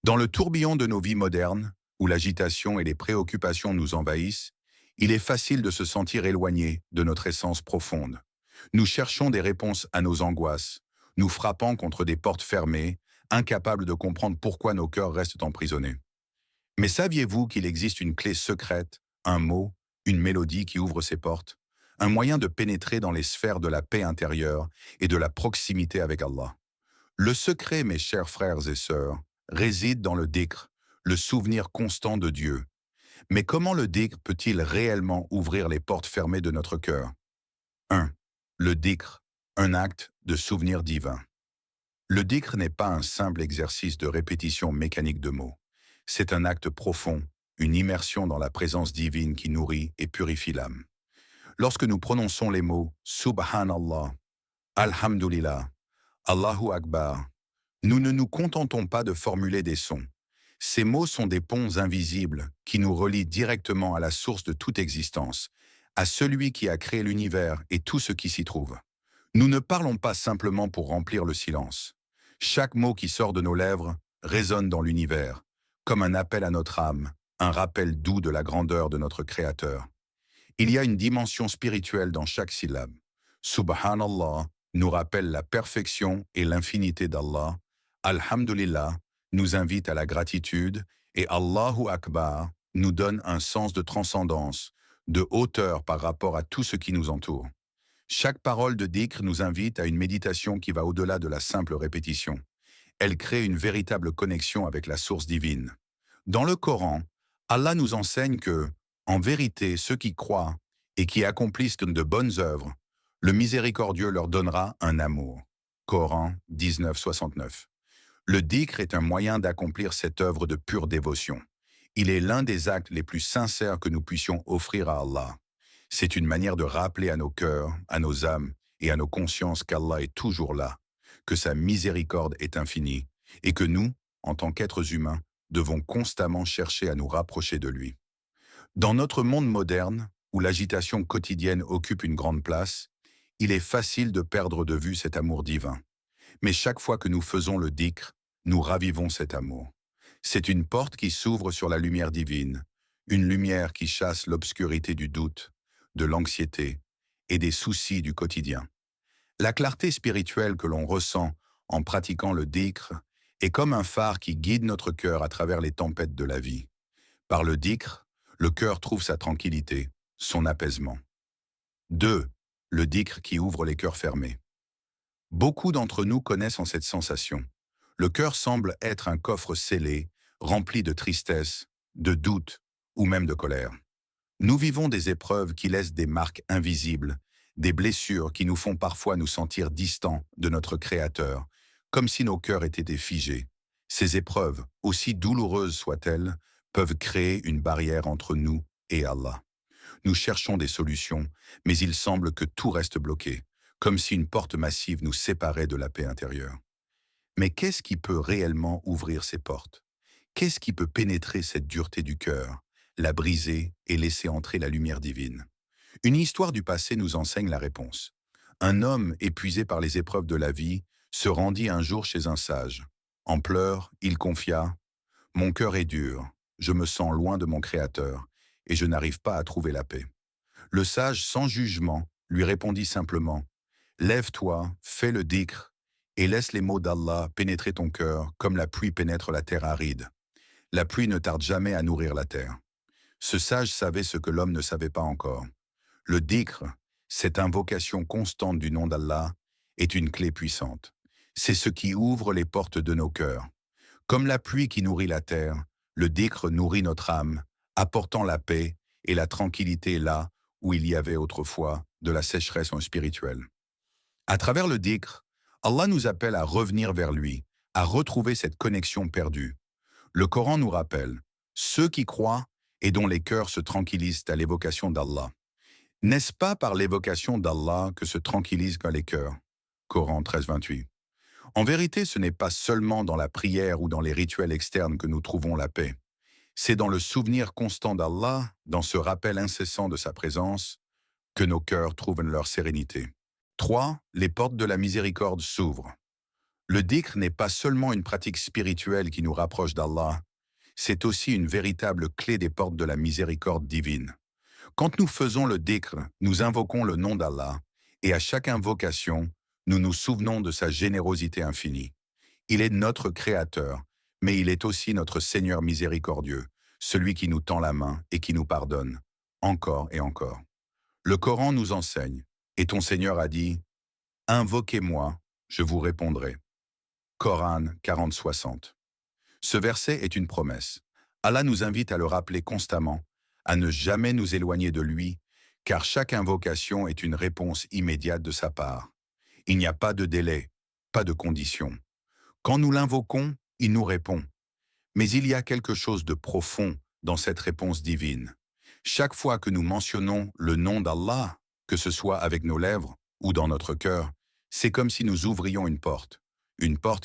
Dans le tourbillon de nos vies modernes, où l'agitation et les préoccupations nous envahissent, il est facile de se sentir éloigné de notre essence profonde. Nous cherchons des réponses à nos angoisses, nous frappant contre des portes fermées, incapables de comprendre pourquoi nos cœurs restent emprisonnés. Mais saviez-vous qu'il existe une clé secrète, un mot, une mélodie qui ouvre ces portes, un moyen de pénétrer dans les sphères de la paix intérieure et de la proximité avec Allah? Le secret, mes chers frères et sœurs, réside dans le dhikr, le souvenir constant de Dieu. Mais comment le dhikr peut-il réellement ouvrir les portes fermées de notre cœur? 1. Le dhikr, un acte de souvenir divin. Le dhikr n'est pas un simple exercice de répétition mécanique de mots. C'est un acte profond, une immersion dans la présence divine qui nourrit et purifie l'âme. Lorsque nous prononçons les mots Subhanallah, Alhamdulillah, Allahu Akbar, nous ne nous contentons pas de formuler des sons. Ces mots sont des ponts invisibles qui nous relient directement à la source de toute existence, à celui qui a créé l'univers et tout ce qui s'y trouve. Nous ne parlons pas simplement pour remplir le silence. Chaque mot qui sort de nos lèvres résonne dans l'univers, comme un appel à notre âme, un rappel doux de la grandeur de notre Créateur. Il y a une dimension spirituelle dans chaque syllabe. Subhanallah nous rappelle la perfection et l'infinité d'Allah. Alhamdulillah nous invite à la gratitude et Allahu Akbar nous donne un sens de transcendance, de hauteur par rapport à tout ce qui nous entoure. Chaque parole de dhikr nous invite à une méditation qui va au-delà de la simple répétition. Elle crée une véritable connexion avec la source divine. Dans le Coran, Allah nous enseigne que, en vérité, ceux qui croient et qui accomplissent de bonnes œuvres, le miséricordieux leur donnera un amour. Coran 19:69. Le dhikr est un moyen d'accomplir cette œuvre de pure dévotion. Il est l'un des actes les plus sincères que nous puissions offrir à Allah. C'est une manière de rappeler à nos cœurs, à nos âmes et à nos consciences qu'Allah est toujours là, que sa miséricorde est infinie et que nous, en tant qu'êtres humains, devons constamment chercher à nous rapprocher de lui. Dans notre monde moderne, où l'agitation quotidienne occupe une grande place, il est facile de perdre de vue cet amour divin. Mais chaque fois que nous faisons le dhikr, nous ravivons cet amour. C'est une porte qui s'ouvre sur la lumière divine, une lumière qui chasse l'obscurité du doute, de l'anxiété et des soucis du quotidien. La clarté spirituelle que l'on ressent en pratiquant le dhikr est comme un phare qui guide notre cœur à travers les tempêtes de la vie. Par le dhikr, le cœur trouve sa tranquillité, son apaisement. 2. Le dhikr qui ouvre les cœurs fermés. Beaucoup d'entre nous connaissent en cette sensation. Le cœur semble être un coffre scellé, rempli de tristesse, de doute ou même de colère. Nous vivons des épreuves qui laissent des marques invisibles, des blessures qui nous font parfois nous sentir distants de notre Créateur, comme si nos cœurs étaient figés. Ces épreuves, aussi douloureuses soient-elles, peuvent créer une barrière entre nous et Allah. Nous cherchons des solutions, mais il semble que tout reste bloqué, comme si une porte massive nous séparait de la paix intérieure. Mais qu'est-ce qui peut réellement ouvrir ces portes? Qu'est-ce qui peut pénétrer cette dureté du cœur, la briser et laisser entrer la lumière divine? Une histoire du passé nous enseigne la réponse. Un homme, épuisé par les épreuves de la vie, se rendit un jour chez un sage. En pleurs, il confia « Mon cœur est dur, je me sens loin de mon Créateur, et je n'arrive pas à trouver la paix. » Le sage, sans jugement, lui répondit simplement « Lève-toi, fais le dhikr, et laisse les mots d'Allah pénétrer ton cœur comme la pluie pénètre la terre aride. La pluie ne tarde jamais à nourrir la terre. » Ce sage savait ce que l'homme ne savait pas encore. Le dhikr, cette invocation constante du nom d'Allah, est une clé puissante. C'est ce qui ouvre les portes de nos cœurs. Comme la pluie qui nourrit la terre, le dhikr nourrit notre âme, apportant la paix et la tranquillité là où il y avait autrefois de la sécheresse spirituelle. À travers le dhikr, Allah nous appelle à revenir vers lui, à retrouver cette connexion perdue. Le Coran nous rappelle « Ceux qui croient et dont les cœurs se tranquillisent à l'évocation d'Allah. » N'est-ce pas par l'évocation d'Allah que se tranquillisent les cœurs? Coran 13:28. En vérité, ce n'est pas seulement dans la prière ou dans les rituels externes que nous trouvons la paix. C'est dans le souvenir constant d'Allah, dans ce rappel incessant de sa présence, que nos cœurs trouvent leur sérénité. 3. Les portes de la miséricorde s'ouvrent. Le dhikr n'est pas seulement une pratique spirituelle qui nous rapproche d'Allah, c'est aussi une véritable clé des portes de la miséricorde divine. Quand nous faisons le dhikr, nous invoquons le nom d'Allah, et à chaque invocation, nous nous souvenons de sa générosité infinie. Il est notre Créateur, mais il est aussi notre Seigneur miséricordieux, celui qui nous tend la main et qui nous pardonne, encore et encore. Le Coran nous enseigne, et ton Seigneur a dit, « Invoquez-moi, je vous répondrai. » Coran 40-60. Ce verset est une promesse. Allah nous invite à le rappeler constamment, à ne jamais nous éloigner de lui, car chaque invocation est une réponse immédiate de sa part. Il n'y a pas de délai, pas de condition. Quand nous l'invoquons, il nous répond. Mais il y a quelque chose de profond dans cette réponse divine. Chaque fois que nous mentionnons le nom d'Allah, que ce soit avec nos lèvres ou dans notre cœur, c'est comme si nous ouvrions une porte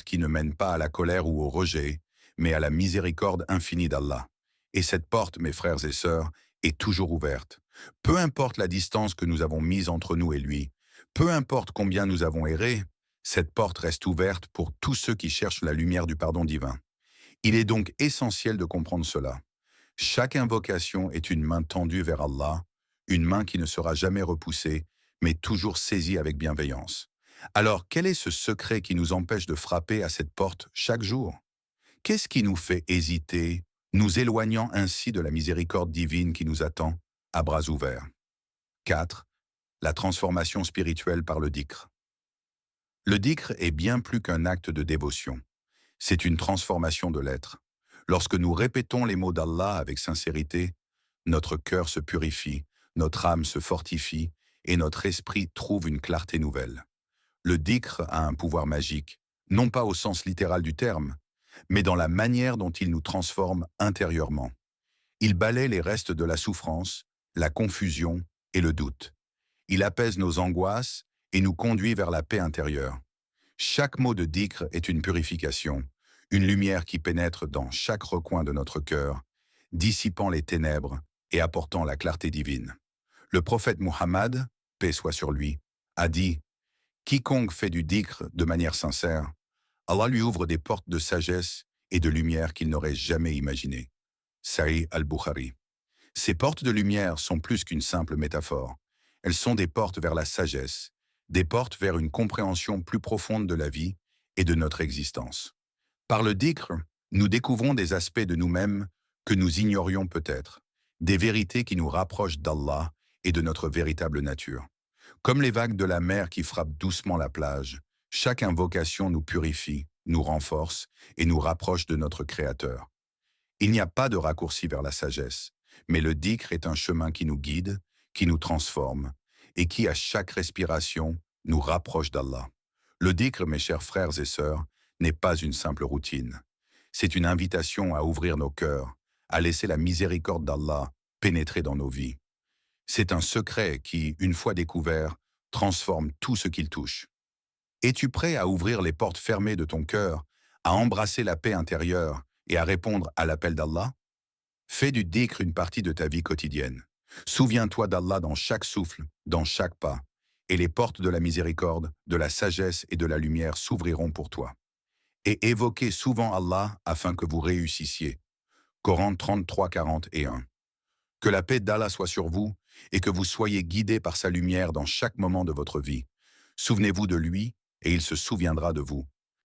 qui ne mène pas à la colère ou au rejet, mais à la miséricorde infinie d'Allah. Et cette porte, mes frères et sœurs, est toujours ouverte. Peu importe la distance que nous avons mise entre nous et lui, peu importe combien nous avons erré, cette porte reste ouverte pour tous ceux qui cherchent la lumière du pardon divin. Il est donc essentiel de comprendre cela. Chaque invocation est une main tendue vers Allah, une main qui ne sera jamais repoussée, mais toujours saisie avec bienveillance. Alors, quel est ce secret qui nous empêche de frapper à cette porte chaque jour? Qu'est-ce qui nous fait hésiter, nous éloignant ainsi de la miséricorde divine qui nous attend, à bras ouverts? 4. La transformation spirituelle par le dhikr. Le dhikr est bien plus qu'un acte de dévotion. C'est une transformation de l'être. Lorsque nous répétons les mots d'Allah avec sincérité, notre cœur se purifie, notre âme se fortifie et notre esprit trouve une clarté nouvelle. Le dhikr a un pouvoir magique, non pas au sens littéral du terme, mais dans la manière dont il nous transforme intérieurement. Il balaie les restes de la souffrance, la confusion et le doute. Il apaise nos angoisses et nous conduit vers la paix intérieure. Chaque mot de dhikr est une purification, une lumière qui pénètre dans chaque recoin de notre cœur, dissipant les ténèbres et apportant la clarté divine. Le prophète Muhammad, paix soit sur lui, a dit « Quiconque fait du dhikr de manière sincère, Allah lui ouvre des portes de sagesse et de lumière qu'il n'aurait jamais imaginées. » Sahih al-Bukhari. Ces portes de lumière sont plus qu'une simple métaphore. Elles sont des portes vers la sagesse, des portes vers une compréhension plus profonde de la vie et de notre existence. Par le dhikr, nous découvrons des aspects de nous-mêmes que nous ignorions peut-être, des vérités qui nous rapprochent d'Allah et de notre véritable nature. Comme les vagues de la mer qui frappent doucement la plage, chaque invocation nous purifie, nous renforce et nous rapproche de notre Créateur. Il n'y a pas de raccourci vers la sagesse, mais le dhikr est un chemin qui nous guide, qui nous transforme et qui, à chaque respiration, nous rapproche d'Allah. Le dhikr, mes chers frères et sœurs, n'est pas une simple routine. C'est une invitation à ouvrir nos cœurs, à laisser la miséricorde d'Allah pénétrer dans nos vies. C'est un secret qui, une fois découvert, transforme tout ce qu'il touche. Es-tu prêt à ouvrir les portes fermées de ton cœur, à embrasser la paix intérieure et à répondre à l'appel d'Allah? Fais du dhikr une partie de ta vie quotidienne. Souviens-toi d'Allah dans chaque souffle, dans chaque pas, et les portes de la miséricorde, de la sagesse et de la lumière s'ouvriront pour toi. Et évoquez souvent Allah afin que vous réussissiez. Coran 33, 41. Que la paix d'Allah soit sur vous et que vous soyez guidés par sa lumière dans chaque moment de votre vie. Souvenez-vous de lui et il se souviendra de vous.